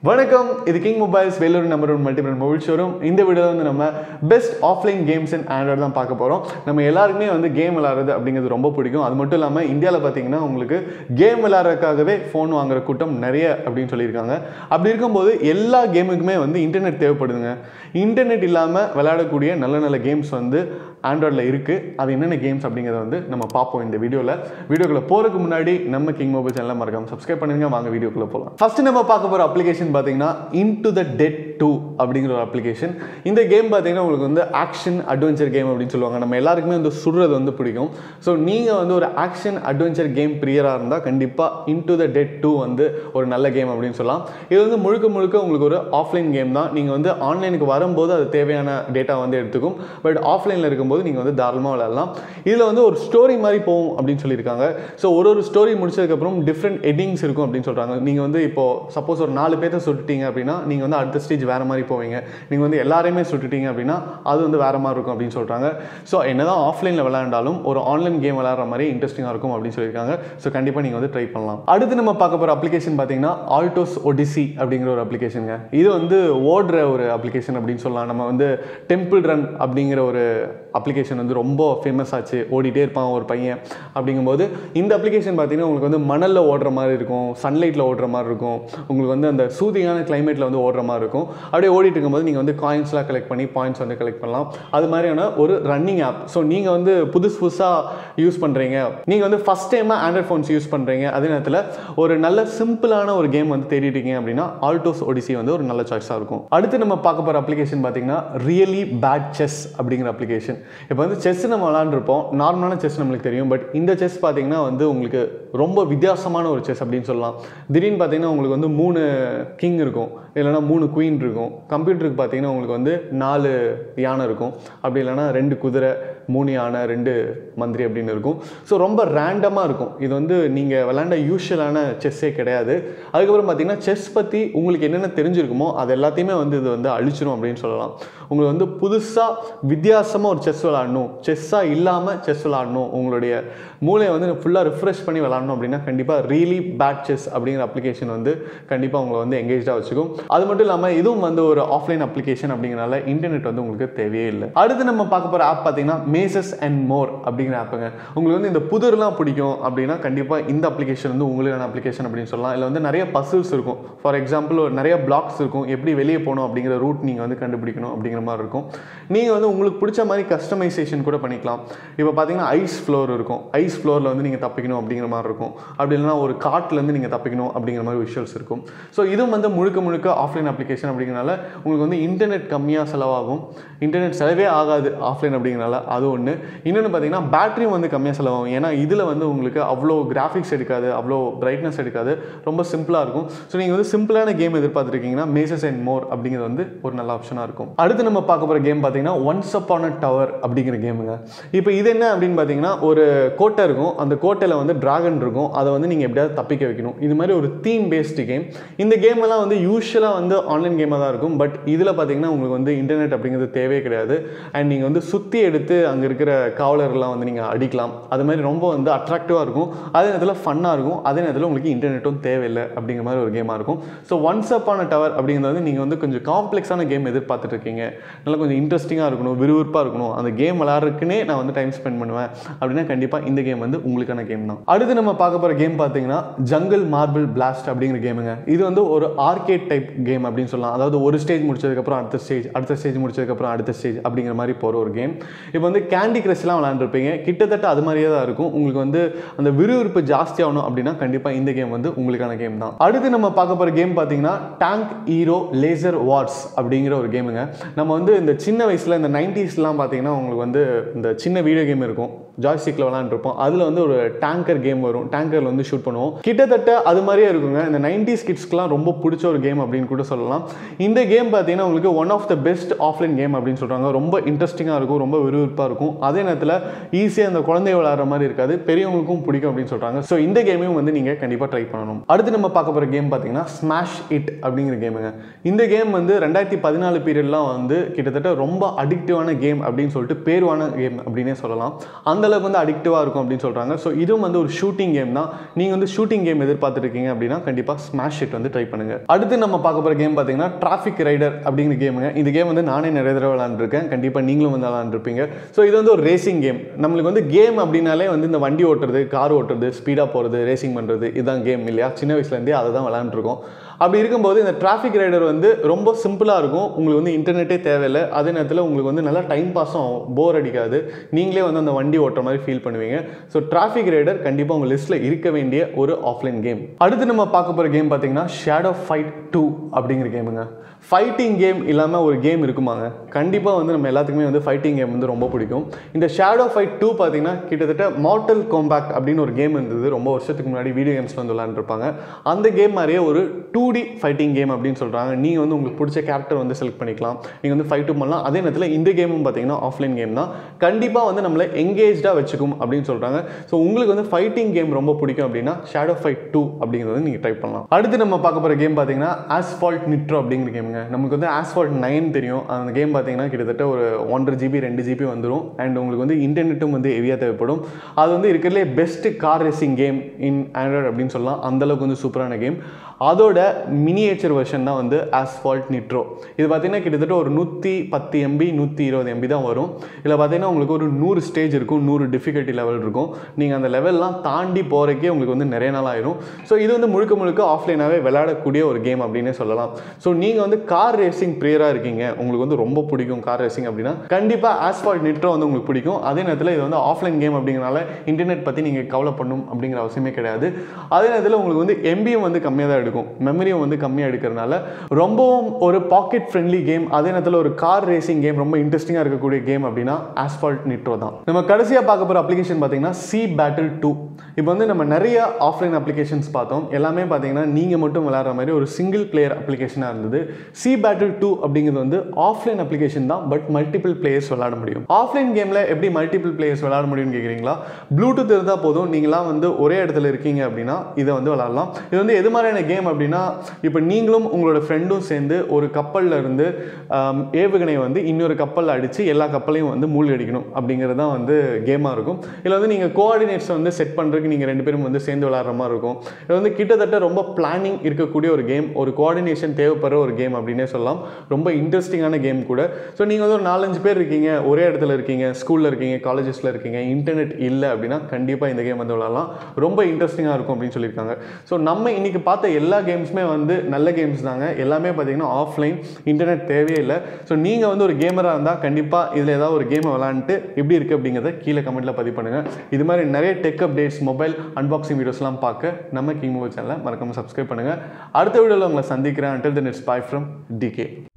வணக்கம், இது king mobiles Vellore number 1 multi brand mobile showroom. இந்த வீடியோவில் வந்து நம்ம best offline games in Android தான் பார்க்க போகிறோம். நம்ம எல்லாருக்குமே வந்து கேம் விளாட்றது அப்படிங்கிறது ரொம்ப பிடிக்கும். அது மட்டும் இல்லாமல் இந்தியாவில் பார்த்தீங்கன்னா உங்களுக்கு கேம் விளாட்றதுக்காகவே ஃபோன் வாங்குற கூட்டம் நிறைய அப்படின்னு சொல்லியிருக்காங்க. அப்படி இருக்கும்போது எல்லா கேமுக்குமே வந்து இன்டர்நெட் தேவைப்படுதுங்க. இன்டர்நெட் இல்லாமல் விளையாடக்கூடிய நல்ல நல்ல கேம்ஸ் வந்து ஆண்ட்ராய்டில் இருக்குது. அது என்னென்ன கேம்ஸ் அப்படிங்கிறத வந்து நம்ம பார்ப்போம் இந்த வீடியோக்குள்ளே போகிறதுக்கு முன்னாடி நம்ம கிங் மொபைல் சேனலை மறக்காம சப்ஸ்கிரைப் பண்ணுங்க. வாங்க வீடியோக்குள்ளே போகலாம். ஃபஸ்ட்டு நம்ம பார்க்க போகிற அப்ளிகேஷன் பார்த்தீங்கன்னா இன்டு த டெட் 2 அப்படிங்கிற ஒரு அப்ளிகேஷன். இந்த கேம் பார்த்தீங்கன்னா உங்களுக்கு வந்து ஆக்ஷன் அட்வென்ச்சர் கேம் அப்படின்னு சொல்லுவாங்க. நம்ம எல்லாருக்குமே வந்து சுடுறது வந்து பிடிக்கும். ஸோ நீங்கள் வந்து ஒரு ஆக்ஷன் அட்வென்ச்சர் கேம் பிரியராக இருந்தால் கண்டிப்பாக இன்டு த டெட் 2 வந்து ஒரு நல்ல கேம் அப்படின்னு சொல்லலாம். இது வந்து முழுக்க உங்களுக்கு ஒரு ஆஃப்லைன் கேம் தான். நீங்கள் வந்து ஆன்லைனுக்கு வரும்போது அது தேவையான டேட்டா வந்து எடுத்துக்கும். பட் ஆஃப்லைனில் இருக்கும்போது நீங்கள் வந்து தாராளமாக விளையாடலாம். இதில் வந்து ஒரு ஸ்டோரி மாதிரி போகும் அப்படின்னு சொல்லியிருக்காங்க. ஸோ ஒரு ஸ்டோரி முடிச்சதுக்கப்புறம் டிஃப்ரெண்ட் எண்டிங்ஸ் இருக்கும் அப்படின்னு சொல்கிறாங்க. நீங்கள் வந்து இப்போ சப்போஸ் ஒரு 4 பேர்த்த சுட்டுட்டீங்க அப்படின்னா நீங்கள் வந்து அடுத்த ஸ்டேஜ் வேறு மாதிரி போவீங்க. நீங்கள் வந்து எல்லாரையுமே சுட்டுட்டீங்க அப்படின்னா அது வந்து வேறு மாதிரி இருக்கும் அப்படின்னு சொல்கிறாங்க. ஸோ என்னதான் ஆஃப்லைனில் விளையாண்டாலும் ஒரு ஆன்லைன் கேம் விளையாடுற மாதிரி இன்ட்ரெஸ்டிங்காக இருக்கும் அப்படின்னு சொல்லியிருக்காங்க. ஸோ கண்டிப்பாக நீங்கள் வந்து ட்ரை பண்ணலாம். அடுத்து நம்ம பார்க்க போகிற அப்ளிகேஷன் பார்த்தீங்கன்னா ஆல்டோஸ் ஒடிசி அப்படிங்கிற ஒரு அப்ளிகேஷனுங்க. இது வந்து ஓடுற ஒரு அப்ளிகேஷன் அப்படின்னு சொல்லலாம். நம்ம வந்து டெம்பிள் ரன் அப்படிங்கிற ஒரு அப்ளிகேஷன் வந்து ரொம்ப ஃபேமஸ் ஆச்சு. ஓடிட்டே இருப்பான் ஒரு பையன். அப்படிங்கும்போது இந்த அப்ளிகேஷன் பார்த்தீங்கன்னா உங்களுக்கு வந்து மணலில் ஓடுற மாதிரி இருக்கும், சன்லைட்டில் ஓடுற மாதிரி இருக்கும், உங்களுக்கு வந்து அந்த சூதியான கிளைமேட்டில் வந்து ஓடுற மாதிரி இருக்கும். அப்படியே ஓடிட்டு இருக்கும்போது நீங்கள் வந்து காயின்ஸ்லாம் கலெக்ட் பண்ணி பாயிண்ட்ஸ் வந்து கலெக்ட் பண்ணலாம். அது மாதிரியான ஒரு ரன்னிங் ஆப். ஸோ நீங்கள் வந்து புதுசாக யூஸ் பண்ணுறீங்க, நீங்கள் வந்து ஃபஸ்ட் டைமாக ஆண்ட்ராய்ட் ஃபோன்ஸ் யூஸ் பண்ணுறீங்க, அதே நேரத்தில் ஒரு நல்ல சிம்பிளான ஒரு கேம் வந்து தேடிட்டீங்க அப்படின்னா ஆல்டோஸ் ஒடிசி வந்து ஒரு நல்ல சாய்ஸாக இருக்கும். அடுத்து நம்ம பார்க்க போகிற அப்ளிகேஷன் பார்த்தீங்கன்னா ரியலி பேட் செஸ் அப்படிங்கிற அப்ளிகேஷன். இப்போ வந்து செஸ் நம்ம விளாண்டுருப்போம், நார்மலான செஸ் நம்மளுக்கு தெரியும். பட் இந்த செஸ் பார்த்தீங்கன்னா வந்து உங்களுக்கு ரொம்ப வித்தியாசமான ஒரு செஸ் அப்படின்னு சொல்லலாம். திடீர்னு பார்த்தீங்கன்னா உங்களுக்கு வந்து 3 கிங் இருக்கும், இல்லைனா 3 குயின் இருக்கும். கம்ப்யூட்டருக்கு பார்த்தீங்கன்னா உங்களுக்கு வந்து 4 யானை இருக்கும், அப்படி இல்லைனா 2 குதிரை, 3 யானை, 2 மந்திரி அப்படின்னு இருக்கும். ஸோ ரொம்ப ரேண்டமாக இருக்கும். இது வந்து நீங்கள் விளையாண்ட யூஷுவலான செஸ்ஸே கிடையாது. அதுக்கப்புறம் பார்த்தீங்கன்னா செஸ் பற்றி உங்களுக்கு என்னென்ன தெரிஞ்சிருக்குமோ அது எல்லாத்தையுமே வந்து இது வந்து அழிச்சிடும் அப்படின்னு சொல்லலாம். உங்களுக்கு வந்து புதுசாக வித்தியாசமாக ஒரு செஸ் விளாடணும், செஸ்ஸாக இல்லாமல் செஸ் விளாடணும், உங்களுடைய மூளையை வந்து ஃபுல்லாக ரிஃப்ரெஷ் பண்ணி விளாடணும் அப்படின்னா கண்டிப்பாக ரியலி பேட் செஸ் அப்படிங்கிற அப்ளிகேஷன் வந்து கண்டிப்பாக உங்களை வந்து எங்கேஜாக வச்சுக்கும். அது மட்டும் இல்லாமல் இதுவும் வந்து ஒரு ஆஃப்லைன் அப்ளிகேஷன் அப்படிங்கிறனால இன்டர்நெட் வந்து உங்களுக்கு தேவையே இல்லை. அடுத்து நம்ம பார்க்க போகிற ஆப் பார்த்தீங்கன்னா மேசஸ் அண்ட் மோர் அப்படிங்கிற ஆப்புங்க. உங்களுக்கு வந்து இந்த புதிர்லாம் பிடிக்கும் அப்படின்னா கண்டிப்பாக இந்த அப்ளிகேஷன் வந்து உங்களுக்கான அப்ளிகேஷன் அப்படின்னு சொல்லலாம். இதில் வந்து நிறைய பசில்ஸ் இருக்கும். ஃபார் எக்ஸாம்பிள் நிறைய பிளாக்ஸ் இருக்கும், எப்படி வெளியே போகணும் அப்படிங்கிற ரூட் நீங்கள் வந்து கண்டுபிடிக்கணும் அப்படிங்கிற மாதிரி இருக்கும். நீங்கள் வந்து உங்களுக்கு பிடிச்ச மாதிரி கஸ்டமைசேஷன் கூட பண்ணிக்கலாம். இப்போ பார்த்தீங்கன்னா ஐஸ் ஃப்ளோர் இருக்கும், ஐஸ் ஃப்ளோரில் வந்து நீங்கள் தப்பிக்கணும் அப்படிங்கிற மாதிரி இருக்கும். அப்படி இல்லைனா ஒரு காட்டிலேருந்து நீங்கள் தப்பிக்கணும் அப்படிங்கிற மாதிரி விஷுவல்ஸ் இருக்கும். ஸோ இதுவும் வந்து முழுக்க ஆஃப்லைன் அப்ளிகேஷன் அப்படிங்கிறனால உங்களுக்கு வந்து இன்டர்நெட் கம்மியாக செலவாகும். இன்டர்நெட் செலவே ஆகாது ஆஃப்லைன் அப்படிங்கிறனால அது ஒன்று. இன்னொன்று பார்த்தீங்கன்னா பேட்டரியும் வந்து கம்மியாக செலவாகும். ஏன்னா இதில் வந்து உங்களுக்கு அவ்வளோ கிராஃபிக்ஸ் எடுக்காது, அவ்வளோ பிரைட்னஸ் எடுக்காது, ரொம்ப சிம்பிளாக இருக்கும். ஸோ நீங்கள் வந்து சிம்பிளான கேம் எதிர்பார்த்துருக்கீங்கன்னா மேசஸ் அண்ட் மோர் அப்படிங்கிறது வந்து ஒரு நல்ல ஆப்ஷனாக இருக்கும். அடுத்து நம்ம பார்க்க போகிற கேம் பார்த்தீங்கன்னா ஒன்ஸ் அப்பான் அ டவர் அப்படிங்கிற கேமுங்க. இப்போ இது என்ன அப்படின்னு பார்த்தீங்கன்னா ஒரு கோட்டை இருக்கும், அந்த கோட்டையில் வந்து டிராகன் இருக்கும், அதை வந்து நீங்கள் எப்படியாவது தப்பிக்க வைக்கணும். இது மாதிரி ஒரு தீம் பேஸ்டு கேம். இந்த கேம் எல்லாம் வந்து யூஸ்வலாக வந்து ஆன்லைன் கேமாக தான் இருக்கும். பட் இதில் பார்த்தீங்கன்னா உங்களுக்கு வந்து இன்டர்நெட் அப்படிங்கிறது தேவையே கிடையாது. அண்ட் நீங்கள் வந்து சுற்றி எடுத்து அங்கே இருக்கிற காவலர்லாம் வந்து நீங்கள் அடிக்கலாம். அது மாதிரி ரொம்ப வந்து அட்ராக்டிவாக இருக்கும், அதே நேரத்தில் ஃபன்னாக இருக்கும், அதே நேரத்தில் உங்களுக்கு இன்டர்நெட்டும் தேவையில்லை அப்படிங்கிற மாதிரி ஒரு கேமாக இருக்கும். So once upon a tower அப்படிங்கிறது வந்து நீங்கள் வந்து கொஞ்சம் காம்ப்ளெக்ஸான கேம் எதிர்பார்த்துட்டு இருக்கீங்க, நல்லா கொஞ்சம் இன்ட்ரெஸ்டிங்காக இருக்கணும், விறுவிறுப்பாக இருக்கணும், அந்த கேம் விளையாடுறதுக்குன்னே நான் வந்து டைம் ஸ்பெண்ட் பண்ணுவேன் அப்படின்னா கண்டிப்பாக இந்த கேம் வந்து உங்களுக்கான கேம் தான். அடுத்து நம்ம பார்க்க போகிற கேம் பார்த்தீங்கன்னா ஜங்கிள் மார்பிள் பிளாஸ்ட் அப்படிங்கிற கேமுங்க. இது வந்து ஒரு ஆர்கேட் டைப் கேம் அப்படின்னு சொல்லலாம். அதாவது ஒரு ஸ்டேஜ் முடிச்சதுக்கப்புறம் அடுத்த ஸ்டேஜ் முடிச்சதுக்கப்புறம் அடுத்த ஸ்டேஜ் அப்படிங்கிற மாதிரி போகிற ஒரு கேம். இப்போ வந்து கேண்டி கிரஷ்லாம் விளையாண்டுருப்பீங்க, கிட்டத்தட்ட அது மாதிரியே தான் இருக்கும். உங்களுக்கு வந்து அந்த விறுவிறுப்பு ஜாஸ்தியாகணும் அப்படின்னா கண்டிப்பாக இந்த கேம் வந்து உங்களுக்கான கேம் தான். அடுத்து நம்ம பார்க்க போகிற கேம் பார்த்தீங்கன்னா டேங்க் ஹீரோ லேசர் வார்ஸ் அப்படிங்கிற ஒரு கேமுங்க. நம்ம வந்து இந்த சின்ன வயசில் இந்த 90ஸ்லாம் பார்த்தீங்கன்னா உங்களுக்கு வந்து இந்த சின்ன வீடியோ கேம் இருக்கும், ஜாய்ஸ்டிக்கில் விளாண்டுருப்போம். அதில் வந்து ஒரு டேங்கர் கேம் வரும், டேங்கரில் வந்து ஷூட் பண்ணுவோம். கிட்டத்தட்ட அது மாதிரியே இருக்குங்க. இந்த 90s கிட்ஸ்க்குலாம் ரொம்ப பிடிச்ச ஒரு கேம் அப்படின்னு கூட சொல்லலாம். இந்த கேம் பார்த்தீங்கன்னா உங்களுக்கு one of the best offline game அப்படின்னு சொல்கிறாங்க. ரொம்ப இன்ட்ரெஸ்டிங்காக இருக்கும், ரொம்ப விறுவிறுப்பாக இருக்கும், அதே நேரத்தில் ஈஸியாக அந்த குழந்தை விளையாடுற மாதிரி இருக்காது, பெரியவங்களுக்கும் பிடிக்கும் அப்படின்னு சொல்கிறாங்க. ஸோ இந்த கேமையும் வந்து நீங்கள் கண்டிப்பாக ட்ரை பண்ணணும். அடுத்து நம்ம பார்க்க போகிற கேம் பார்த்தீங்கன்னா ஸ்மாஷ் இட் அப்படிங்கிற கேமுங்க. இந்த கேம் வந்து 2014 பீரியட்லாம் வந்து கிட்டத்தட்ட ரொம்ப அடிக்டிவான கேம் அப்படின்னு சொல்லிட்டு பேருவான கேம் அப்படின்னே சொல்லலாம். அந்த அந்த அளவுக்கு வந்து அடிக்டிவாக இருக்கும் அப்படின்னு சொல்கிறாங்க. ஸோ இதுவும் வந்து ஒரு ஷூட்டிங் கேம் தான். நீங்கள் வந்து ஷூட்டிங் கேம் எதிர்பார்த்துருக்கீங்க அப்படின்னா கண்டிப்பாக ஸ்மாஷ் இட் வந்து ட்ரை பண்ணுங்கள். அடுத்து நம்ம பார்க்க போகிற கேம் பார்த்தீங்கன்னா டிராஃபிக் ரைடர் அப்படிங்கிற கேமுங்க. இந்த கேம் வந்து நானே நிறைய தடவை விளாண்டுருக்கேன், கண்டிப்பாக நீங்களும் வந்து விளாண்டுருப்பீங்க. ஸோ இது வந்து ஒரு ரேசிங் கேம். நம்மளுக்கு வந்து கேம் அப்படின்னாலே வந்து இந்த வண்டி ஓட்டுறது, கார் ஓட்டுறது, ஸ்பீடாக போகிறது, ரேசிங் பண்ணுறது, இதுதான் கேம் இல்லையா? சின்ன வயசுலேருந்தே அதை தான் விளாண்டுருக்கோம். அப்படி இருக்கும்போது இந்த டிராஃபிக் ரைடர் வந்து ரொம்ப சிம்பிளாக இருக்கும். உங்களுக்கு வந்து இன்டர்நெட்டே தேவையில்லை. அதே நேரத்தில் உங்களுக்கு வந்து நல்லா டைம் பாஸும் ஆகும், போர் அடிக்காது. நீங்களே வந்து அந்த வண்டி ஓட்டுற மாதிரி ஃபீல் பண்ணுவீங்க. ஸோ டிராஃபிக் ரைடர் கண்டிப்பாக உங்கள் லிஸ்ட்டில் இருக்க வேண்டிய ஒரு ஆஃப்லைன் கேம். அடுத்து நம்ம பார்க்க போகிற கேம் பார்த்தீங்கன்னா ஷேடோ ஃபைட் 2 அப்படிங்கிற கேமுங்க. ஃபைட்டிங் கேம் இல்லாமல் ஒரு கேம் இருக்குமாங்க? கண்டிப்பாக வந்து நம்ம எல்லாத்துக்குமே வந்து ஃபைட்டிங் கேம் வந்து ரொம்ப பிடிக்கும். இந்த ஷேடோ ஃபைட் 2 பார்த்தீங்கன்னா கிட்டத்தட்ட மார்டல் காம்பேட் அப்படின்னு ஒரு கேம் இருந்தது, ரொம்ப வருஷத்துக்கு முன்னாடி வீடியோ கேம்ஸில் வந்து விளாண்டுருப்பாங்க. அந்த கேம் மாதிரியே ஒரு 2D ஃபைட்டிங் கேம் அப்படின்னு சொல்கிறாங்க. நீங்கள் வந்து உங்களுக்கு பிடிச்ச கேரக்டர் வந்து செலக்ட் பண்ணிக்கலாம், நீங்கள் வந்து ஃபைட்டும் பண்ணலாம். அதே நேரத்தில் இந்த கேமும் பார்த்தீங்கன்னா ஆஃப்லைன் கேம் தான், கண்டிப்பாக வந்து நம்மளை எங்கேஜாக வச்சுக்கும் அப்படின்னு சொல்கிறாங்க. ஸோ உங்களுக்கு வந்து ஃபைட்டிங் கேம் ரொம்ப பிடிக்கும் அப்படின்னா ஷேடோ ஃபைட் 2 அப்படிங்கிறத நீங்கள் ட்ரை பண்ணலாம். அடுத்து நம்ம பார்க்க போகிற கேம் பார்த்தீங்கன்னா ஆஸ்ஃபால்ட் நிட்ரோ அப்படிங்கிற கேம். நமக்கு வந்து ஆஸ்ஃபால்ட் 9 தெரியும். அந்த கேம் பார்த்தீங்கன்னா கிட்டத்தட்ட ஒரு 1.5 GB 2 GB வந்துடும். அண்ட் உங்களுக்கு வந்து இன்டர்நெட்டும் வந்து ஹெவியாக தேவைப்படும். அது வந்து இருக்கிறதுலே பெஸ்ட் கார் ரேசிங் கேம் இன் ஆண்ட்ராய்டு அப்படின்னு சொல்லலாம். அந்தளவுக்கு வந்து சூப்பரான கேம். அதோட மினியேச்சர் வெர்ஷன் தான் வந்து ஆஸ்ஃபால்ட் நிட்ரோ. இது பார்த்தீங்கன்னா கிட்டத்தட்ட ஒரு 110 MB 120 MB தான் வரும். இதில் பார்த்தீங்கன்னா உங்களுக்கு ஒரு 100 ஸ்டேஜ் இருக்கும், 100 டிஃபிகல்ட்டி லெவல் இருக்கும். நீங்கள் அந்த லெவல்லாம் தாண்டி போகிறக்கே உங்களுக்கு வந்து நிறைய நாள் ஆயிரும். ஸோ இது வந்து முழுக்க முழுக்க ஆஃப்லைனாகவே விளையாடக்கூடிய ஒரு கேம் அப்படின்னே சொல்லலாம். ஸோ நீங்கள் வந்து கார் ரேசிங் பிரியராக இருக்கீங்க, உங்களுக்கு வந்து ரொம்ப பிடிக்கும் கார் ரேசிங் அப்படின்னா கண்டிப்பாக ஆஸ்ஃபால்ட் நிட்ரோ வந்து உங்களுக்கு பிடிக்கும். அதே நேரத்தில் இது வந்து ஆஃப்லைன் கேம் அப்படிங்கிறனால இன்டர்நெட் பற்றி நீங்கள் கவலைப்படணும் அப்படிங்கிற அவசியமே கிடையாது. அதே நேரத்தில் உங்களுக்கு வந்து எம்பியும் வந்து கம்மியாக தான் எடுக்கும், மெமரியும் வந்து கம்மியாக எடுக்கிறதுனால ரொம்பவும் ஒரு பாக்கெட் ஃப்ரெண்ட்லி கேம். அதே நேரத்தில் ஒரு கார் ரேசிங் கேம், ரொம்ப இன்ட்ரெஸ்டிங்காக இருக்கக்கூடிய கேம் அப்படின்னா ஆஸ்ஃபால்ட் நிட்ரோ தான். நம்ம கடைசியாக பார்க்க போகிற அப்ளிகேஷன் பார்த்தீங்கன்னா சி பேட்டில் 2. இப்போ வந்து நம்ம நிறைய ஆஃப்லைன் அப்ளிகேஷன்ஸ் பார்த்தோம், எல்லாமே பார்த்தீங்கன்னா நீங்கள் மட்டும் விளையாடுற மாதிரி ஒரு சிங்கிள் பிளேயர் அப்ளிகேஷனாக இருந்தது. சி பேட்டில் 2 அப்படிங்கிறது வந்து ஆஃப்லைன் அப்ளிகேஷன் தான், பட் மல்டிபிள் பிளேயர்ஸ் விளையாட முடியும். ஆஃப்லைன் கேமில் எப்படி மல்டிபிள் பிளேயர்ஸ் விளையாட முடியும்னு கேட்குறீங்களா? ப்ளூடூத் இருந்தால் போதும், நீங்களாம் வந்து ஒரே இடத்துல இருக்கீங்க அப்படின்னா இதை வந்து விளையாடலாம். இது வந்து எது மாதிரியான கேம் அப்படின்னா, இப்போ நீங்களும் உங்களோட ஃப்ரெண்டும் சேர்ந்து ஒரு கப்பலில் இருந்து ஏவுகணையை வந்து இன்னொரு கப்பலில் அடித்து எல்லா கப்பலையும் வந்து மூழ்கடிக்கணும் அப்படிங்கிறது தான் வந்து கேமாக இருக்கும். இதில் வந்து நீங்கள் கோஆர்டினேட்ஸை வந்து செட் பண்ணுறதுக்கு நீங்கள் 2 பேரும் வந்து சேர்ந்து விளையாடுற மாதிரி இருக்கும். இது வந்து கிட்டத்தட்ட ரொம்ப பிளானிங் இருக்கக்கூடிய ஒரு கேம், ஒரு கோஆர்டினேஷன் தேவைப்படுற ஒரு கேம் அப்படின்னே சொல்லலாம். ரொம்ப இன்ட்ரெஸ்டிங்கான கேம் கூட. ஸோ நீங்கள் வந்து ஒரு 4-5 பேர் இருக்கீங்க, ஒரே இடத்துல இருக்கீங்க, ஸ்கூலில் இருக்கீங்க, காலேஜஸில் இருக்கீங்க, இன்டர்நெட் இல்லை அப்படின்னா கண்டிப்பாக இந்த கேம் வந்து விளையாடலாம், ரொம்ப இன்ட்ரெஸ்டிங்காக இருக்கும் அப்படின்னு சொல்லியிருக்காங்க. ஸோ நம்ம இன்றைக்கி பார்த்த எல்லா கேம்ஸுமே வந்து நல்ல கேம்ஸ் தாங்க, எல்லாமே பார்த்தீங்கன்னா ஆஃப்லைன், இன்டர்நெட் தேவையே இல்லை. ஸோ நீங்கள் வந்து ஒரு கேமராக இருந்தால் கண்டிப்பாக இதில் ஏதாவது ஒரு கேமை விளாண்டுட்டு எப்படி இருக்குது அப்படிங்கிறத கீழே கமெண்ட்டில் பதிவு பண்ணுங்கள். இது மாதிரி நிறைய டெக் அப்டேட்ஸ், மொபைல் அன்பாக்சிங் வீடியோஸ்லாம் பார்க்க நம்ம கிங் மொபைல் சேனலை மறக்காமல் சப்ஸ்கிரைப் பண்ணுங்கள். அடுத்த வீடியோவில் உங்களை சந்திக்கிறேன். Until then, it's bye from DK.